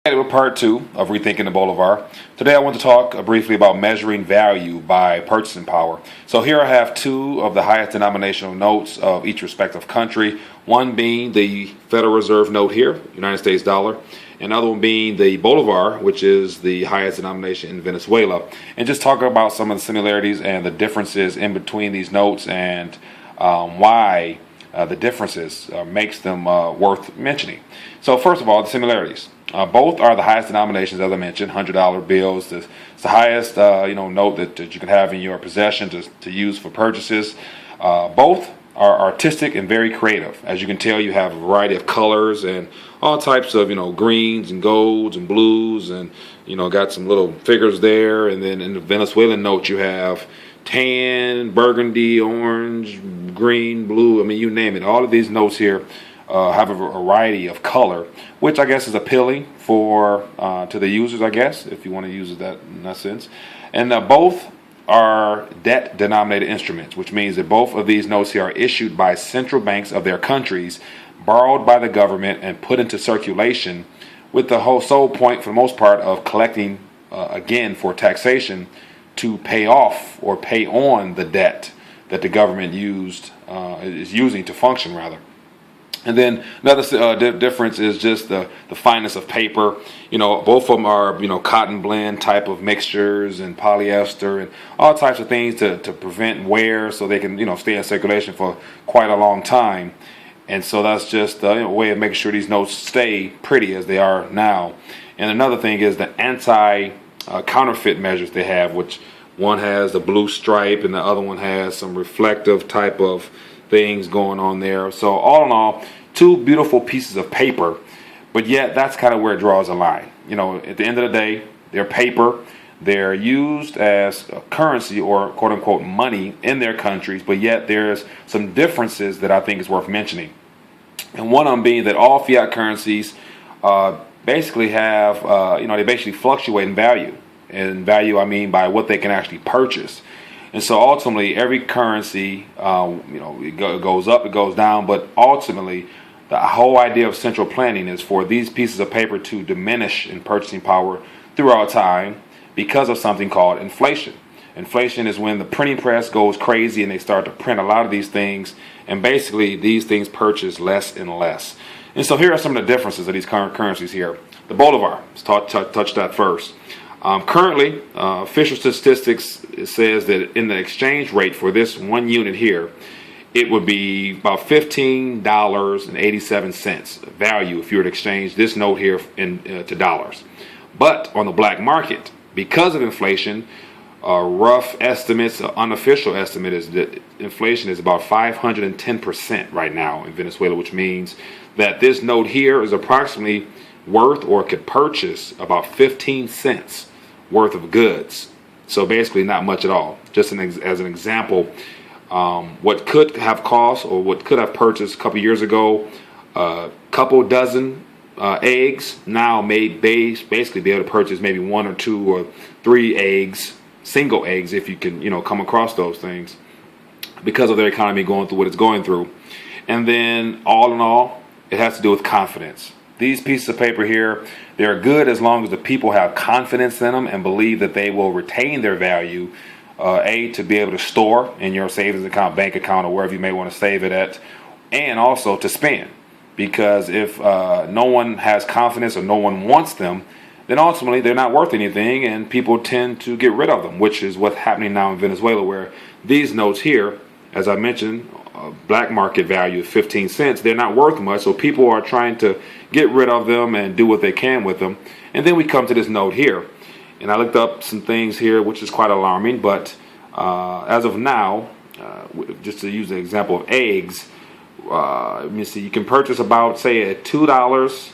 With part two of Rethinking the Bolivar. Today I want to talk briefly about measuring value by purchasing power. So here I have two of the highest denominational notes of each respective country, one being the Federal Reserve note here, United States dollar, and the other one being the Bolivar, which is the highest denomination in Venezuela. And just talk about some of the similarities and the differences in between these notes and why the differences makes them worth mentioning. So first of all, the similarities. Both are the highest denominations, as I mentioned, $100 bills. It's the highest, note that you can have in your possession to use for purchases. Both are artistic and very creative. As you can tell, you have a variety of colors and all types of, greens and golds and blues, and got some little figures there. And then in the Venezuelan note, you have tan, burgundy, orange, green, blue. I mean, you name it. All of these notes here have a variety of color, which I guess is appealing for to the users, I guess, if you want to use that in that sense. And both are debt-denominated instruments, which means that both of these notes here are issued by central banks of their countries, borrowed by the government, and put into circulation with the whole sole point, for the most part, of collecting, again, for taxation to pay off or pay on the debt that the government is using to function, rather. And then another difference is just the fineness of paper. Both of them are, cotton blend type of mixtures and polyester and all types of things to prevent wear, so they can, stay in circulation for quite a long time. And so that's just a way of making sure these notes stay pretty as they are now. And another thing is the anti-counterfeit measures they have, which one has the blue stripe and the other one has some reflective type of things going on there. So all in all, two beautiful pieces of paper, but yet that's kind of where it draws a line. At the end of the day, they're paper. They're used as a currency or quote unquote money in their countries, but yet there's some differences that I think is worth mentioning. And one of them being that all fiat currencies basically have, they basically fluctuate in value. And value, I mean by what they can actually purchase. And so ultimately, every currency, it goes up, it goes down, but ultimately, the whole idea of central planning is for these pieces of paper to diminish in purchasing power throughout time because of something called inflation. Inflation is when the printing press goes crazy and they start to print a lot of these things, and basically these things purchase less and less. And so here are some of the differences of these current currencies here. The Bolivar, let's touch that first. Currently, official statistics says that in the exchange rate for this 1 unit here, it would be about $15.87 value if you were to exchange this note here to dollars. But on the black market, because of inflation, rough estimates, unofficial estimate is that inflation is about 510% right now in Venezuela, which means that this note here is approximately worth or could purchase about 15 cents worth of goods. So basically not much at all. Just as an example, what could have cost or what could have purchased a couple years ago, a couple dozen eggs now may basically be able to purchase maybe 1 or 2 or 3 eggs, single eggs, if you can come across those things, because of their economy going through what it's going through. And then all in all, it has to do with confidence. These pieces of paper here, they're good as long as the people have confidence in them and believe that they will retain their value, to be able to store in your savings account, bank account, or wherever you may want to save it at, and also to spend. Because if no one has confidence or no one wants them, then ultimately they're not worth anything, and people tend to get rid of them, which is what's happening now in Venezuela, where these notes here, as I mentioned, black market value of 15 cents, they're not worth much, so people are trying to get rid of them and do what they can with them. And then we come to this note here, and I looked up some things here which is quite alarming, but as of now, just to use an example of eggs, let me see, you can purchase about, say, at $2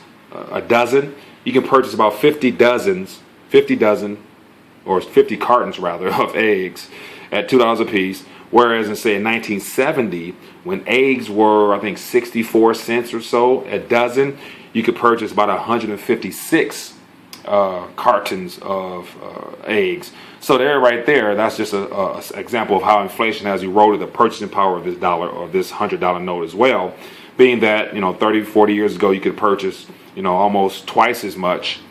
a dozen, you can purchase about 50 dozen, or 50 cartons rather, of eggs at $2 a piece. Whereas in, say, in 1970, when eggs were, I think, 64 cents or so a dozen, you could purchase about 156 cartons of eggs. So there, right there, that's just an example of how inflation has eroded the purchasing power of this dollar or this $100 note as well. Being that 30, 40 years ago, you could purchase almost twice as much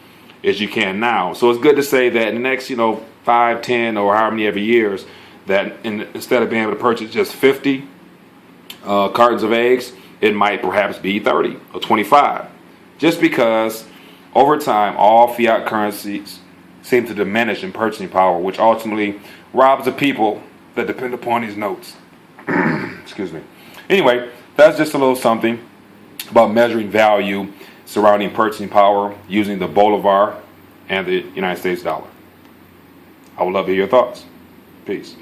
as you can now. So it's good to say that in the next, 5, 10, or however many ever years, that instead of being able to purchase just 50 cartons of eggs, it might perhaps be 30 or 25. Just because over time, all fiat currencies seem to diminish in purchasing power, which ultimately robs the people that depend upon these notes. Excuse me. Anyway, that's just a little something about measuring value surrounding purchasing power using the Bolivar and the United States dollar. I would love to hear your thoughts. Peace.